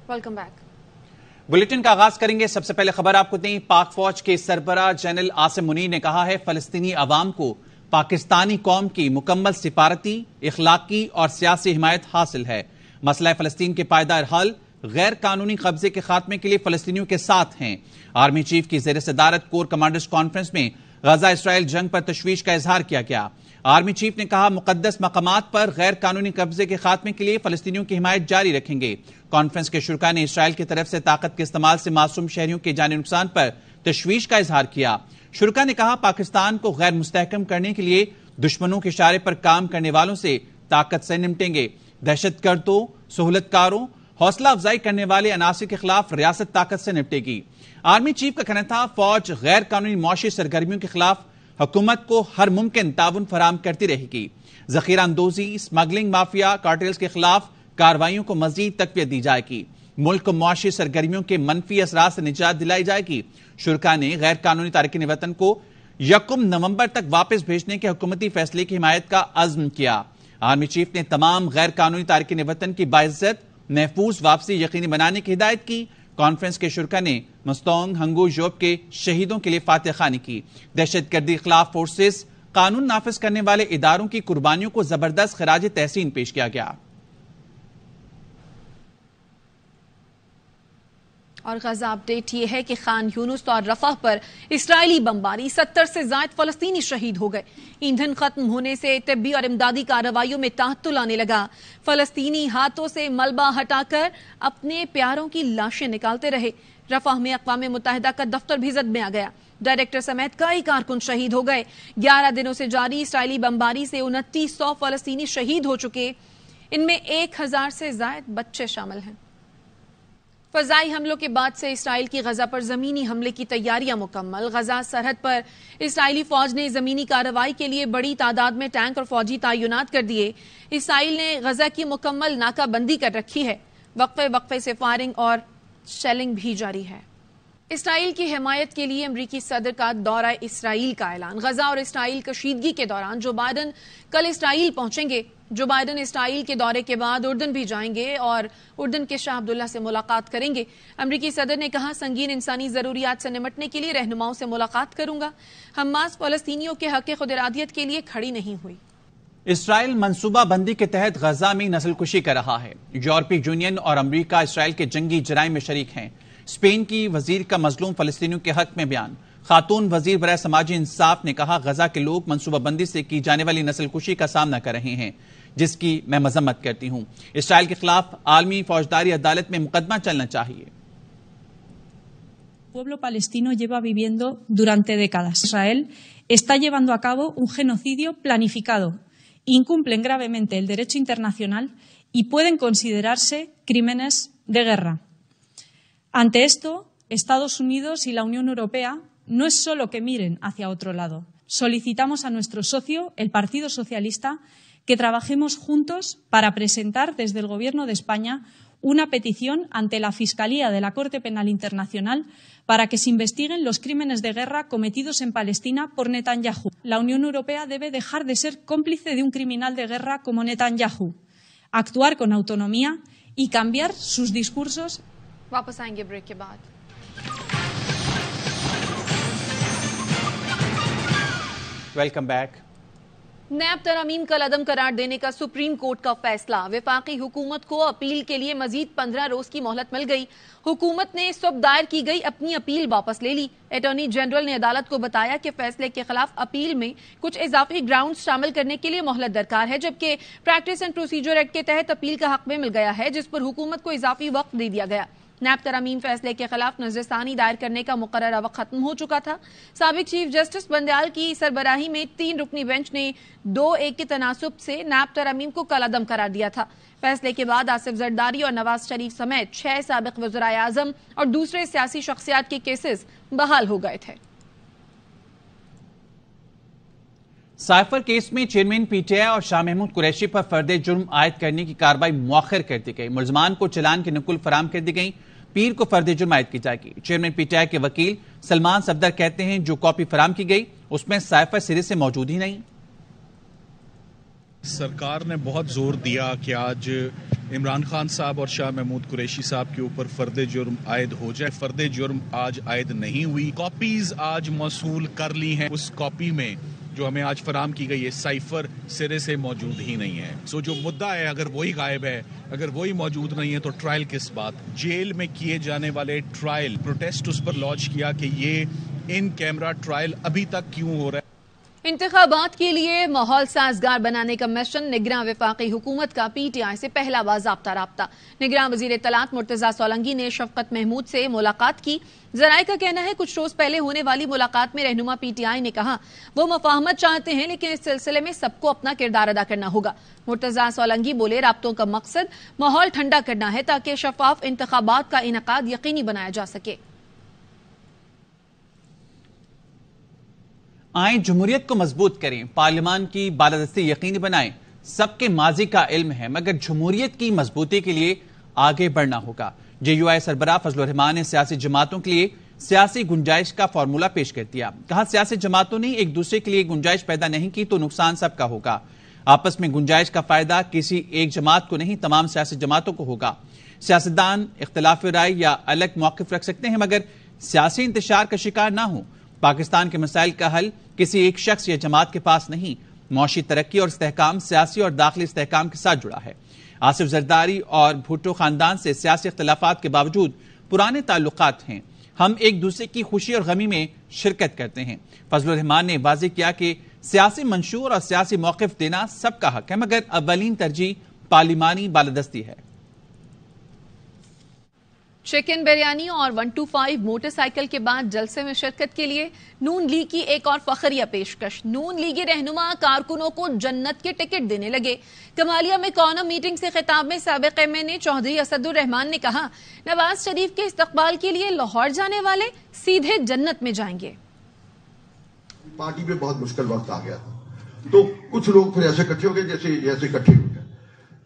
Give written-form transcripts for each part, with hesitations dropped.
Welcome back. Bulletin का आगाज करेंगे। सबसे पहले खबर आपको दें, पाक फौज के सरबराह जनरल आसिम मुनीर ने कहा है फलस्तीनी अवाम को पाकिस्तानी कौम की मुकम्मल सिफारती, इखलाकी और सियासी हिमायत हासिल है। मसला फलस्तीन के पायदार हल, गैर कानूनी कब्जे के खात्मे के लिए फलस्तीनियों के साथ हैं। आर्मी चीफ की ज़ेर सदारत कोर कमांडर्स कॉन्फ्रेंस में गजा इसराइल जंग पर तशवीश का इजहार किया गया। आर्मी चीफ ने कहा मुकद्दस मकामात पर गैर कानूनी कब्जे के खात्मे के लिए फलस्तीनियों की हिमायत जारी रखेंगे। कॉन्फ्रेंस के शुरा ने इसराइल की तरफ से ताकत के इस्तेमाल से मासूम शहरियों के जानी नुकसान पर तशवीश का इजहार किया। शुरा ने कहा पाकिस्तान को गैर मुस्तहकम करने के लिए दुश्मनों के इशारे पर काम करने वालों से ताकत से निपटेंगे। दहशतगर्दों, सहूलतकारों, हौसला अफजाई करने वाले अनासिर के खिलाफ रियासत ताकत से निपटेगी। आर्मी चीफ का कहना था फौज गैर कानूनी मुआशी सरगर्मियों के खिलाफ हुकूमत को हर मुमकिन ताउन फराम करती रहेगी। जखीरा अंदोजी, स्मगलिंग माफिया, कार्टेल्स के खिलाफ कार्रवाइयों को मजीद तकवीत दी जाएगी। मुल्क को मुआशी सरगर्मियों के मनफी असरात से निजात दिलाई जाएगी। शुरा ने गैर कानूनी तारकिन वतन को 1 नवंबर तक वापस भेजने के हुकूमती फैसले की हिमायत का अज़्म किया। आर्मी चीफ ने तमाम गैर कानूनी तारकिन वतन की बाइज्जत महफूज वापसी यकीनी बनाने की हिदायत की। कॉन्फ्रेंस के शुरा ने मस्तोंग हंगू जोब के शहीदों के लिए फातिह खानी की। दहशतगर्दी खिलाफ फोर्सेस, कानून नाफिज करने वाले इदारों की कुर्बानियों को जबरदस्त खराज तहसीन पेश किया गया। और गजा अपडेट ये है कि खान यूनुस और रफाह पर इस्राएली बमबारी, 70 से ज्यादा फलस्तीनी शहीद हो गए। ईंधन खत्म होने से तिब्बी और इमदादी कार्रवाइयों में ताअत्तुल आने लगा। फलस्तीनी हाथों से मलबा हटाकर अपने प्यारों की लाशें निकालते रहे। रफाह में अक़वाम मुत्तहिदा का दफ्तर भी जद में आ गया। डायरेक्टर समेत कई कारकुन शहीद हो गए। 11 दिनों से जारी इस्राएली बमबारी से 2900 फलस्तीनी शहीद हो चुके, इनमें 1000 से ज्यादा बच्चे शामिल हैं। फजाई हमलों के बाद से इसराइल की गजा पर जमीनी हमले की तैयारियां मुकम्मल। गजा सरहद पर इसराइली फौज ने जमीनी कार्रवाई के लिए बड़ी तादाद में टैंक और फौजी तैनात कर दिए। इसराइल ने गजा की मुकम्मल नाकाबंदी कर रखी है। वक्फे वक्फे से फायरिंग और शेलिंग भी जारी है। इसराइल की हिमायत के लिए अमरीकी सदर का दौरा इसराइल का ऐलान। गजा और इसराइल कशीदगी के दौरान जो बाइडन कल इसराइल पहुंचेंगे। जो बाइडन इसराइल के दौरे के बाद उर्दन भी जाएंगे और उर्दन के शाह अब्दुल्ला से मुलाकात करेंगे। अमरीकी सदर ने कहा संगीन इंसानी जरूरियात से निपटने के लिए रहनुमाओं से मुलाकात करूंगा। हमास फलस्तीनियों के हक खुद इरादियत के लिए खड़ी नहीं हुई। इसराइल मंसूबा बंदी के तहत गजा में नस्लकुशी कर रहा है। यूरोपीय यूनियन और अमरीका इसराइल के जंगी जराइम में शरीक हैं। स्पेन की वजीर का मजलूम फलस्तीनियों के हक में बयान। खातून वजीर बराए समाजी इंसाफ ने कहा गजा के लोग मंसूबाबंदी से की जाने वाली नस्लकुशी का सामना कर रहे हैं, जिसकी मैं मजम्मत करती हूं। इसराइल के खिलाफ आलमी फौजदारी अदालत में मुकदमा चलना चाहिए। El pueblo palestino lleva viviendo durante décadas. Israel está llevando a cabo un genocidio planificado. Incumplen gravemente el derecho internacional y pueden considerarse crímenes de guerra. Ante esto, Estados Unidos y la Unión Europea no es solo que miren hacia otro lado. Solicitamos a nuestro socio, el Partido Socialista, que trabajemos juntos para presentar desde el Gobierno de España una petición ante la Fiscalía de la Corte Penal Internacional para que se investiguen los crímenes de guerra cometidos en Palestina por Netanyahu. La Unión Europea debe dejar de ser cómplice de un criminal de guerra como Netanyahu, actuar con autonomía y cambiar sus discursos. वापस आएंगे break के बाद। Welcome back. नैब तरमीम कल अदम करार देने का supreme court का फैसला। वफाकी हुकूमत को अपील के लिए मजीद 15 रोज की मोहलत मिल गई। हुकूमत ने सुबह दायर की गई अपनी अपील वापस ले ली। अटॉर्नी जनरल ने अदालत को बताया कि फैसले के खिलाफ अपील में कुछ इजाफी ग्राउंड शामिल करने के लिए मोहलत दरकार है, जबकि प्रैक्टिस एंड प्रोसीजर एक्ट के तहत अपील का हक में मिल गया है, जिस पर हुकूमत को इजाफी वक्त दे दिया गया। नैब तरमीम फैसले के खिलाफ नजरसानी दायर करने का मुकर्ररा वक्त खत्म हो चुका था। साबिक चीफ जस्टिस बंदयाल की सरबराही में 3 रुकनी बेंच ने 2-1 के तनासुब से नैब तरमीम को कल अदम करार दिया था। फैसले के बाद आसिफ जरदारी और नवाज शरीफ समेत 6 साबिक वज़राए आज़म और दूसरे सियासी शख्सियात के केसेस बहाल हो गए थे। साइफर केस में चेयरमैन पीटीआई और शाह महमूद कुरैशी पर फर्दे जुर्म आयद करने की कार्रवाई मुअख्खर कर दी गई। मुलजमान को चालान की नकुल फराम कर दी गई। पीर को फर्दे जुर्म आयद की जाएगी। चेयरमैन पीटीआई के वकील सलमान सफदर कहते हैं जो कॉपी फराम की गई उसमें साइफर सिरे से मौजूद ही नहीं। सरकार ने बहुत जोर दिया कि आज इमरान खान साहब और शाह महमूद कुरैशी साहब के ऊपर फर्द जुर्म आयद हो जाए। फर्द जुर्म आज आयद नहीं हुई। कॉपीज आज मौसूल कर ली हैं। उस कॉपी में जो हमें आज फराम की गई है साइफर सिरे से मौजूद ही नहीं है। सो जो मुद्दा है अगर वही गायब है, अगर वही मौजूद नहीं है तो ट्रायल किस बात। जेल में किए जाने वाले ट्रायल प्रोटेस्ट उस पर लॉन्च किया कि ये इन कैमरा ट्रायल अभी तक क्यों हो रहा है। इंतखाबात के लिए माहौल साजगार बनाने का मिशन निगरान वफाकी हुकूमत का PTI से पहला बाज़ाब्ता राब्ता। निगरान वज़ीर इत्तलात मुर्तज़ा सोलंकी ने शफकत महमूद से मुलाकात की। ज़राए का कहना है कुछ रोज पहले होने वाली मुलाकात में रहनुमा PTI ने कहा वो मफाहमत चाहते हैं, लेकिन इस सिलसिले में सबको अपना किरदार अदा करना होगा। मुर्तज़ा सोलंकी बोले राब्तों का मकसद माहौल ठंडा करना है ताकि शफाफ इंतखाबात का इनेकाद यकीनी बनाया जा सके। आए जमहूरियत को मजबूत करें, पार्लियामान की बालादस्ती यकीनी बनाएं। सबके माजी का इल्म है, मगर जमहूरियत की मजबूती के लिए आगे बढ़ना होगा। JUI सरबराह फजलुर रहमान ने सियासी जमातों के लिए सियासी गुंजाइश का फार्मूला पेश कर दिया। कहा सियासी जमातों ने एक दूसरे के लिए गुंजाइश पैदा नहीं की तो नुकसान सबका होगा। आपस में गुंजाइश का फायदा किसी एक जमात को नहीं, तमाम सियासी जमातों को होगा। सियासतदान इख्तिलाफ राय या अलग मौक़िफ रख सकते हैं, मगर सियासी इंतशार का शिकार ना हो। पाकिस्तान के मसाइल का हल किसी एक शख्स या जमात के पास नहीं। मौशी तरक्की और इस्तेहकाम सियासी और दाखिली इस्तेहकाम के साथ जुड़ा है। आसिफ जरदारी और भुट्टो खानदान से सियासी इख्तिलाफात के बावजूद पुराने ताल्लुकात हैं। हम एक दूसरे की खुशी और गमी में शिरकत करते हैं। फजलुर रहमान ने वाज़ेह किया कि सियासी मंशूर और सियासी मौक़िफ देना सबका हक है, मगर अव्वलीन तरजीह पार्लिमानी बालादस्ती है। चिकन बिरयानी और 125 मोटरसाइकिल के बाद जलसे में शिरकत के लिए नून लीग की एक और फखरिया पेशकश। नून लीगी रहनुमा कारकुनों को जन्नत के टिकट देने लगे। कमालिया में कौनम मीटिंग से खिताब में साबिक MNA चौधरी असदुर रहमान ने कहा नवाज शरीफ के इस्तकबाल के लिए लाहौर जाने वाले सीधे जन्नत में जाएंगे। पार्टी पे बहुत मुश्किल वक्त आ गया था, तो कुछ लोग फिर ऐसे इकट्ठे हो गए जैसे इकट्ठे हो गए।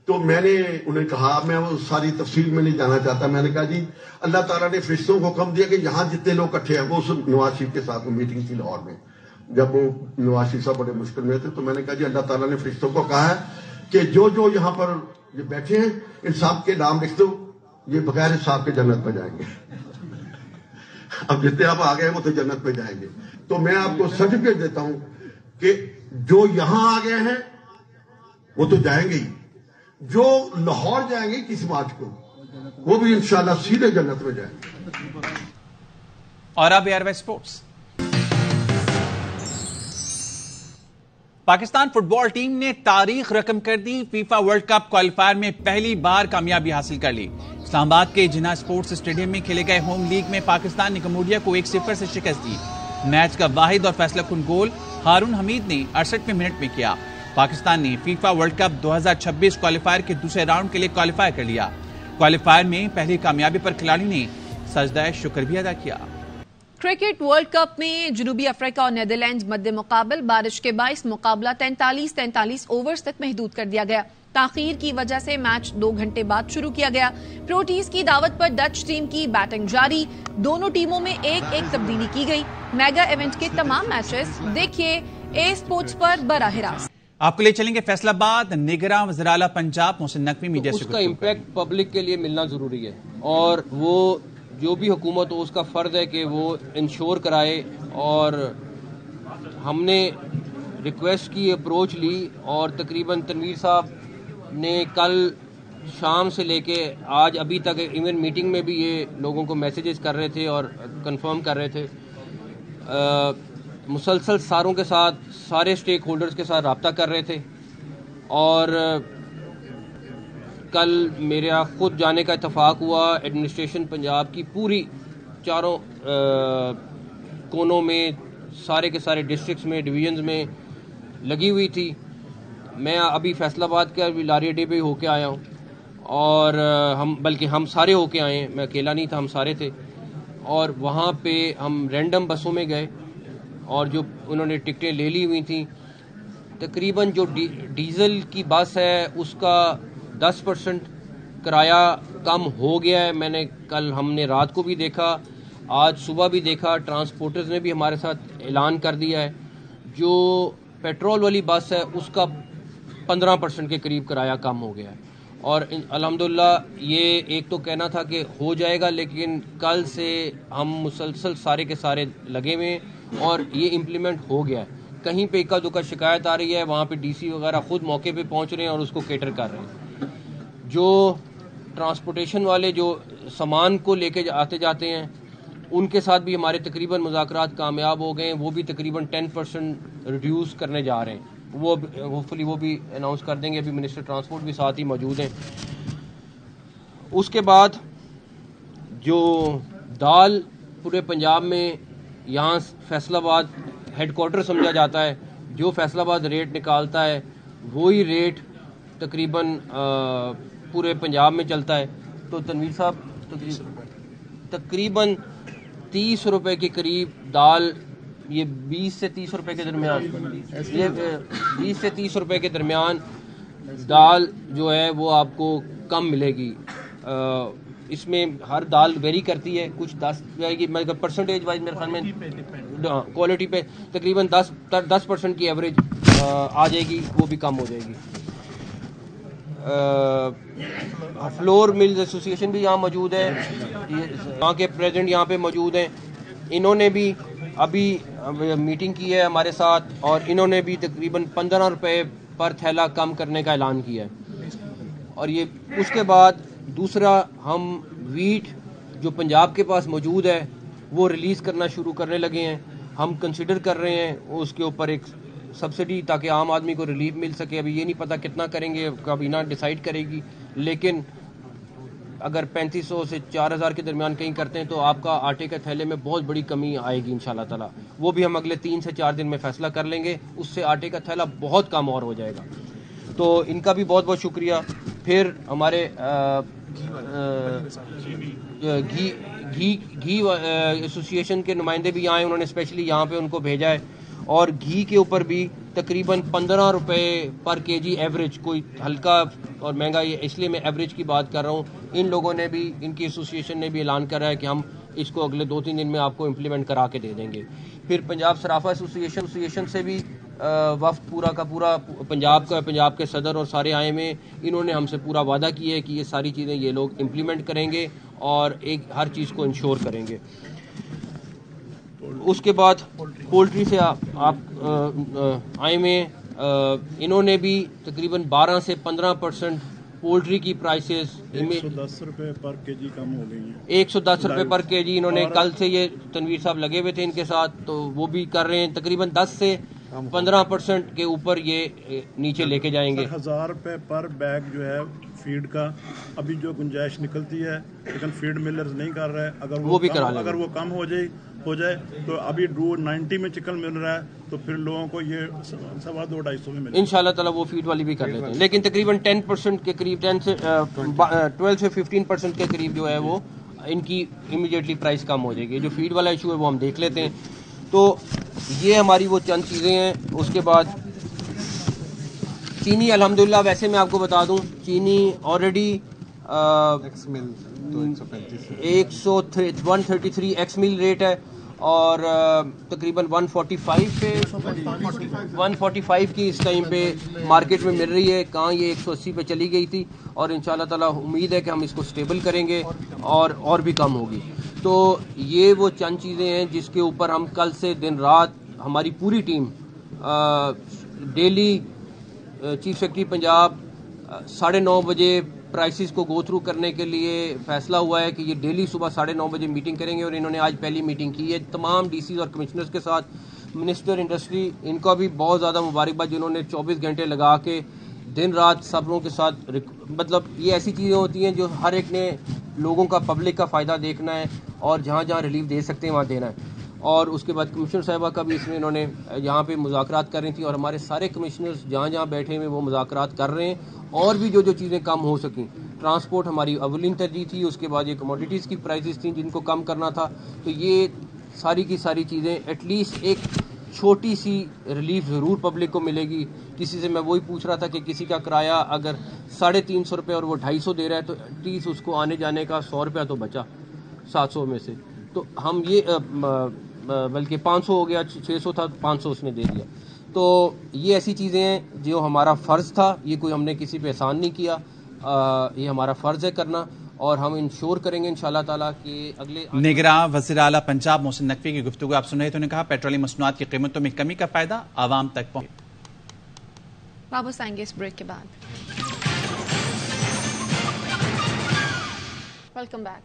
तो मैंने उन्हें कहा, मैं वो सारी तफसील में नहीं जाना चाहता, मैंने कहा जी अल्लाह ताला ने फरिश्तों को हुक्म दिया कि यहाँ जितने लोग इकट्ठे हैं, वो नवाज शरीफ के साथ मीटिंग थी लाहौर में, जब वो नवाज शरीफ साहब बड़े मुश्किल में थे, तो मैंने कहा जी अल्लाह ताला ने फरिश्तों को कहा है कि जो जो यहाँ पर ये बैठे हैं इन सब के नाम लिख दो, ये बगैर हिसाब के जन्नत में जाएंगे। अब जितने आप आ गए वो तो जन्नत में जाएंगे। तो मैं आपको सर्टिफिकेट देता हूं कि जो यहां आ गए हैं वो तो जाएंगे ही, जो लाहौर जाएंगे किस मार्च को, वो भी इंशाल्लाह सीधे जन्नत में जाएंगे। और अब Airways sports. Pakistan football team ने तारीख रकम कर दी। फीफा वर्ल्ड कप क्वालिफायर में पहली बार कामयाबी हासिल कर ली। इस्लामाबाद के जिन्ना स्पोर्ट्स स्टेडियम में खेले गए होम लीग में पाकिस्तान ने कम्बोडिया को 1-0 से शिकस्त दी। मैच का वाहिद और फैसलाकुन गोल हारून हमीद ने 68वें मिनट में किया। पाकिस्तान ने फीफा वर्ल्ड कप 2026 क्वालिफायर के दूसरे राउंड के लिए क्वालिफाई कर लिया। क्वालिफायर में पहली कामयाबी पर खिलाड़ी ने सजदा शुक्र भी अदा किया। क्रिकेट वर्ल्ड कप में जनूबी अफ्रीका और नीदरलैंड्स मध्य मुकाबल बारिश के बाइस मुकाबला 43 ओवर्स तक महदूद कर दिया गया। ताखीर की वजह से मैच 2 घंटे बाद शुरू किया गया। प्रोटीज की दावत पर डच टीम की बैटिंग जारी। दोनों टीमों में एक तब्दीली की गई। मेगा इवेंट के तमाम मैचेस देखिए ए स्पोर्ट्स पर बराह रास्त। आपके लिए चलेंगे फैसलाबाद। निगरान वज़ीर आला पंजाब मोहसिन नकवी मीडिया से उसका इम्पैक्ट पब्लिक के लिए मिलना जरूरी है, और वो जो भी हुकूमत हो उसका फर्ज है कि वो इंश्योर कराए। और हमने रिक्वेस्ट की, अप्रोच ली, और तकरीबन तनवीर साहब ने कल शाम से लेके आज अभी तक इवन मीटिंग में भी ये लोगों को मैसेजेस कर रहे थे और कंफर्म कर रहे थे। मुसलसल सारों के साथ, सारे स्टेक होल्डर्स के साथ रब्ता कर रहे थे। और कल मेरा खुद जाने का इत्तेफाक हुआ। एडमिनिस्ट्रेशन पंजाब की पूरी चारों कोनों में, सारे के सारे डिस्ट्रिक्ट्स में, डिवीजन्स में लगी हुई थी। मैं अभी फैसलाबाद के लारी अड्डे पे होके आया हूँ, और हम सारे होके आए हैं, मैं अकेला नहीं था, हम सारे थे। और वहाँ पे हम रैंडम बसों में गए, और जो उन्होंने टिकटें ले ली हुई थी, तकरीबन जो डीज़ल की बस है उसका 10% किराया कम हो गया है। हमने रात को भी देखा, आज सुबह भी देखा। ट्रांसपोर्टर्स ने भी हमारे साथ ऐलान कर दिया है। जो पेट्रोल वाली बस है उसका 15% के करीब किराया कम हो गया है। और अल्हम्दुलिल्लाह ये एक तो कहना था कि हो जाएगा, लेकिन कल से हम मुसलसल सारे के सारे लगे हुए हैं और ये इम्प्लीमेंट हो गया है। कहीं पे इक्का दुक्का शिकायत आ रही है, वहाँ पे डीसी वगैरह खुद मौके पे पहुँच रहे हैं और उसको केटर कर रहे हैं। जो ट्रांसपोर्टेशन वाले जो सामान को लेके आते जाते हैं उनके साथ भी हमारे तकरीबन मुज़ाकरात कामयाब हो गए हैं, वो भी तकरीबन 10% रिड्यूस करने जा रहे हैं। वो होपफुली वो भी अनाउंस कर देंगे, अभी मिनिस्टर ट्रांसपोर्ट भी साथ ही मौजूद हैं। उसके बाद जो दाल पूरे पंजाब में, यहाँ फैसलाबाद हेडक्वार्टर समझा जाता है, जो फैसलाबाद रेट निकालता है वही रेट तकरीबन पूरे पंजाब में चलता है। तो तनवीर साहब तकरीबन 30 रुपए के करीब दाल, ये 20 से 30 रुपए के दरमियान, ये 20 से 30 रुपए के दरमियान दाल जो है वो आपको कम मिलेगी। इसमें हर दाल वेरी करती है, कुछ 10 मतलब परसेंटेज वाइज मेरे ख्याल में क्वालिटी पे तकरीबन 10% की एवरेज आ जाएगी, वो भी कम हो जाएगी। फ्लोर मिल्स एसोसिएशन भी यहाँ मौजूद है, यहाँ के प्रेसिडेंट यहाँ पे मौजूद हैं। इन्होंने भी अभी मीटिंग की है हमारे साथ और इन्होंने भी तकरीबन 15 रुपये पर थैला कम करने का ऐलान किया है। और ये उसके बाद दूसरा, हम वीट जो पंजाब के पास मौजूद है वो रिलीज़ करना शुरू करने लगे हैं। हम कंसिडर कर रहे हैं उसके ऊपर एक सब्सिडी, ताकि आम आदमी को रिलीफ मिल सके। अभी ये नहीं पता कितना करेंगे, काबीना डिसाइड करेगी, लेकिन अगर 3500 से 4000 के दरमियान कहीं करते हैं तो आपका आटे के थैले में बहुत बड़ी कमी आएगी इंशाल्लाह ताला। वो भी हम अगले 3 से 4 दिन में फैसला कर लेंगे, उससे आटे का थैला बहुत कम और हो जाएगा। तो इनका भी बहुत बहुत शुक्रिया। फिर हमारे घी एसोसिएशन के नुमाइंदे भी आए, उन्होंने स्पेशली यहाँ पे उनको भेजा है। और घी के ऊपर भी तकरीबन 15 रुपये पर केजी एवरेज, कोई हल्का और महंगा, ये इसलिए मैं एवरेज की बात कर रहा हूँ। इन लोगों ने भी, इनकी एसोसिएशन ने भी ऐलान करा है कि हम इसको अगले 2-3 दिन में आपको इम्प्लीमेंट करा के दे देंगे। फिर पंजाब सराफा एसोसिएशन से भी वफ्द पूरा का पूरा पंजाब के सदर और सारे आए में, इन्होंने हमसे पूरा वादा किया है कि ये सारी चीज़ें ये लोग इम्प्लीमेंट करेंगे और एक हर चीज़ को इंश्योर करेंगे। उसके बाद पोल्ट्री से आप आए में, इन्होंने भी तकरीबन 12 से 15% पोल्ट्री की प्राइसेस 110 रुपये पर केजी कम हो गई हैं। 110 रुपये पर केजी इन्होंने कल से, ये तनवीर साहब लगे हुए थे इनके साथ, तो वो भी कर रहे हैं। तकरीबन 10 से 15% के ऊपर ये नीचे लेके जाएंगे। 1000 रुपये पर बैग जो है फीड का अभी जो गुंजाइश निकलती है, लेकिन फीड मिलर्स नहीं कर रहे हैं। अगर वो भी करा लेंगे, अगर वो कम हो जाए तो अभी 290 में चिकन मिल रहा है, तो फिर लोगों को ये 250-250 में मिलेगा। इंशाल्लाह ताला वो फीड वाली भी कर लेते हैं, लेकिन तकरीबन 10% के करीब 12 से 15% के करीब जो है वो इनकी इमीडिएटली प्राइस कम हो जाएगी। जो फीड वाला इशू है वो हम देख लेते हैं। तो ये हमारी वो चंद चीज़ें हैं। उसके बाद चीनी, अल्हम्दुलिल्लाह, वैसे मैं आपको बता दूं, चीनी ऑलरेडी 133 एक्स मिल रेट है और तकरीबन 145 की इस टाइम पे मार्केट में मिल रही है। कहाँ ये 180 पे चली गई थी और इंशाल्लाह ताला उम्मीद है कि हम इसको स्टेबल करेंगे और भी कम होगी। तो ये वो चंद चीज़ें हैं जिसके ऊपर हम कल से दिन रात, हमारी पूरी team daily, chief secretary Punjab 9:30 बजे प्राइसेस को गो थ्रू करने के लिए फैसला हुआ है कि ये डेली सुबह 9:30 बजे मीटिंग करेंगे। और इन्होंने आज पहली मीटिंग की है तमाम डीसीज और कमिश्नर्स के साथ। मिनिस्टर इंडस्ट्री, इनका भी बहुत ज़्यादा मुबारकबाद, जिन्होंने 24 घंटे लगा के दिन रात सबरों के साथ, मतलब ये ऐसी चीज़ें होती हैं जो हर एक ने लोगों का, पब्लिक का फ़ायदा देखना है और जहाँ जहाँ रिलीफ दे सकते हैं वहाँ देना है। और उसके बाद कमिश्नर साहिबा का भी इसमें इन्होंने यहाँ पे मुज़ाकरात कर रही थी और हमारे सारे कमिश्नर्स जहाँ जहाँ बैठे हुए वो मुज़ाकरात कर रहे हैं। और भी जो चीज़ें कम हो सकें, ट्रांसपोर्ट हमारी अवलिन तरजीह थी, उसके बाद ये कमोडिटीज़ की प्राइसेस थी जिनको कम करना था। तो ये सारी की सारी चीज़ें एटलीस्ट एक छोटी सी रिलीफ ज़रूर पब्लिक को मिलेगी। किसी से मैं वही पूछ रहा था कि किसी का किराया अगर 350 रुपये और वो 250 दे रहा है, तो एटलीस्ट उसको आने जाने का 100 रुपया तो बचा 700 में से। तो हम ये बल्कि 500 हो गया, 600 था, 500 उसने दे दिया। तो ये ऐसी चीज़ें हैं जो हमारा फ़र्ज़ था, ये कोई हमने किसी पे एहसान नहीं किया। ये हमारा फ़र्ज़ है करना, और हम इंश्योर करेंगे इंशाअल्लाह ताला कि अगले निगरान वज़ीर आला पंजाब मोहसिन नकवी की गुफ्तगू आप सुन रहे थे। उन्होंने कहा पेट्रोलियम मसनूआत की कीमतों में कमी का फायदा आवाम तक पहुंचे। वापस आएंगे इस ब्रेक के बाद। Welcome back.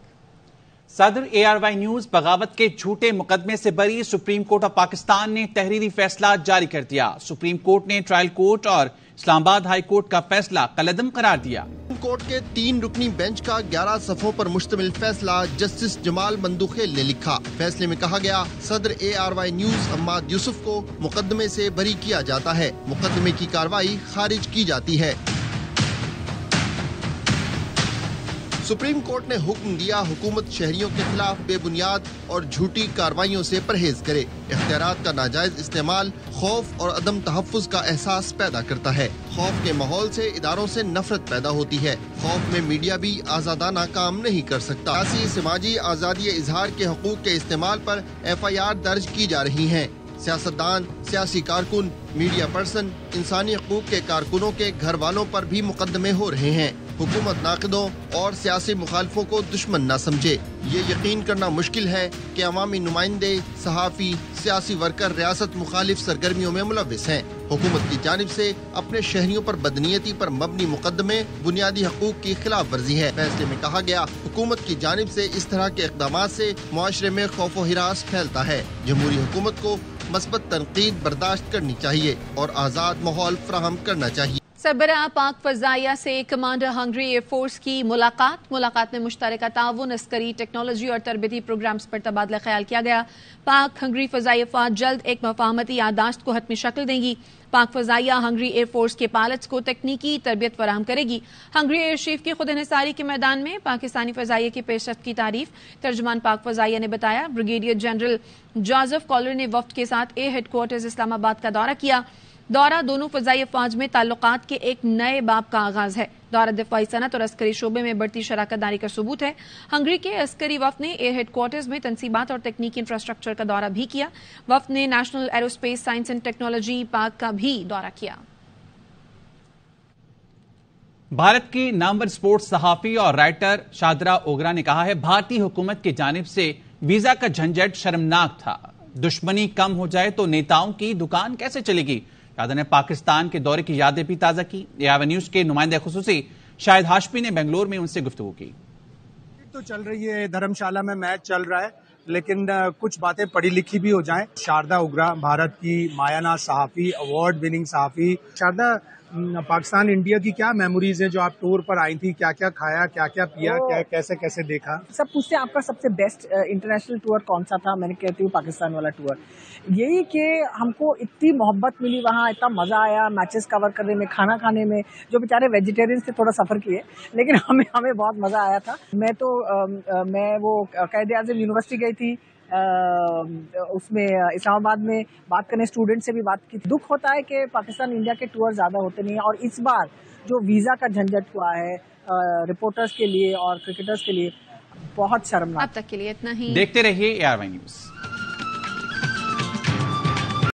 सदर ARY न्यूज बगावत के झूठे मुकदमे से बरी, सुप्रीम कोर्ट ऑफ पाकिस्तान ने तहरीरी फैसला जारी कर दिया। सुप्रीम कोर्ट ने ट्रायल कोर्ट और इस्लामाबाद हाई कोर्ट का फैसला कलअदम करार दिया। कोर्ट के 3 रुकनी बेंच का 11 सफ़ों पर मुश्तमिल फैसला जस्टिस जमाल मंदुखेल ने लिखा। फैसले में कहा गया, सदर ARY न्यूज अम्माद यूसुफ को मुकदमे से बरी किया जाता है, मुकदमे की कार्रवाई खारिज की जाती है। सुप्रीम कोर्ट ने हुक्म दिया, हुकूमत शहरियों के खिलाफ बेबुनियाद और झूठी कार्रवाइयों से परहेज करे। इख्तियारात का नाजायज इस्तेमाल खौफ और अदम तहफ़्फ़ुज़ का एहसास पैदा करता है। खौफ के माहौल से इदारों से नफरत पैदा होती है। खौफ में मीडिया भी आज़ादाना काम नहीं कर सकता। सियासी समाजी आज़ादी इजहार के हकूक़ के इस्तेमाल पर FIR दर्ज की जा रही हैं। सियासतदान, सियासी कारकुन, मीडिया पर्सन, इंसानी हकूक़ के कारकुनों के घर वालों पर भी मुकदमे हो रहे हैं। हुकूमत नाक़िदों और सियासी मुखालफों को दुश्मन न समझे। ये यकीन करना मुश्किल है कि अवामी नुमाइंदे, सहाफ़ी, सियासी वर्कर रियासत मुखालिफ सरगर्मियों में मुलविस हैं। हुकूमत की जानिब से अपने शहरियों पर बदनीयती पर मबनी मुकदमे बुनियादी हकूक़ की खिलाफ वर्जी है। फैसले में कहा गया, हुकूमत की जानिब से इस तरह के इक़दामात से मुआशरे में खौफ व हिरास फैलता है। जमहूरी हुकूमत को मस्बत तनकीद बर्दाश्त करनी चाहिए और आज़ाद माहौल फराहम करना चाहिए। सरबराह पाक फ़ज़ाइया से कमांडर हंगरी एयरफोर्स की मुलाकात में मुश्तरका ताउन, अस्करी टेक्नोलॉजी और तरबती प्रोग्राम्स पर तबादला ख्याल किया गया। पाक हंगरी फ़ज़ाइया फ़ौज जल्द एक मफाहमती याददाश्त को हतमी शक्ल देंगी। पाक फ़ज़ाइया हंगरी एयरफोर्स के पायलट्स को तकनीकी तरबियत फराहम करेगी। हंगरी एयर चीफ की खुद इन्हिसारी के मैदान में पाकिस्तानी फ़ज़ाइया की पेशरफ्त की तारीफ तर्जुमान पाक फ़ज़ाइया ने बताया। ब्रिगेडियर जनरल जोसेफ कॉलर ने वफ्द के साथ एयर हेडक्वार्टर्स इस्लामाबाद का दौरा किया। दौरा दोनों फ़ज़ाइया फ़ौज में ताल्लुकात के एक नए बाब का आगाज है। दौरा दिफाई सनत और अस्करी शोबे में बढ़ती शराकतदारी का सबूत है। हंगरी के अस्करी वफ्द ने एयर हेडक्वार्टर्स में तनसीबात और तकनीकी इंफ्रास्ट्रक्चर का दौरा भी किया। वफ्द ने national aerospace science and technology park का भी दौरा किया। भारत की नामवर स्पोर्ट्स सहाफ़ी और राइटर शादरा ओगरा ने कहा है, भारतीय हुकूमत की जानिब से वीजा का झंझट शर्मनाक था। दुश्मनी कम हो जाए तो नेताओं की दुकान कैसे चलेगी। शादरा ने पाकिस्तान के दौरे की यादें भी ताज़ा की। ARY न्यूज के नुमाइंदे खुसूसी शाहिद हाशमी ने बेंगलोर में उनसे गुफ्तगू की। तो चल रही है, धर्मशाला में मैच चल रहा है, लेकिन कुछ बातें पढ़ी लिखी भी हो जाएं। शारदा ओगरा भारत की मायाना सहाफ़ी, अवार्ड विनिंग सहाफ़ी। शारदा, पाकिस्तान इंडिया की क्या मेमोरीज है जो आप टूर पर आई थी? क्या क्या खाया, क्या क्या पिया, क्या कैसे कैसे देखा? सब पूछते हैं आपका सबसे बेस्ट इंटरनेशनल टूर कौन सा था? मैंने कहती हूँ पाकिस्तान वाला टूर। यही कि हमको इतनी मोहब्बत मिली वहाँ, इतना मजा आया मैचेस कवर करने में, खाना खाने में। जो बेचारे वेजिटेरियंस थे थोड़ा सफर किए, लेकिन हमें बहुत मजा आया था। मैं वो कायदे आज़म यूनिवर्सिटी गई थी, उसमें इस्लामाबाद में बात करने स्टूडेंट से भी बात की। दुख होता है कि पाकिस्तान इंडिया के टूर ज्यादा होते नहीं है, और इस बार जो वीजा का झंझट हुआ है रिपोर्टर्स के लिए और क्रिकेटर्स के लिए, बहुत शर्मनाक। अब तक के लिए इतना ही। देखते रहिए ARY न्यूज।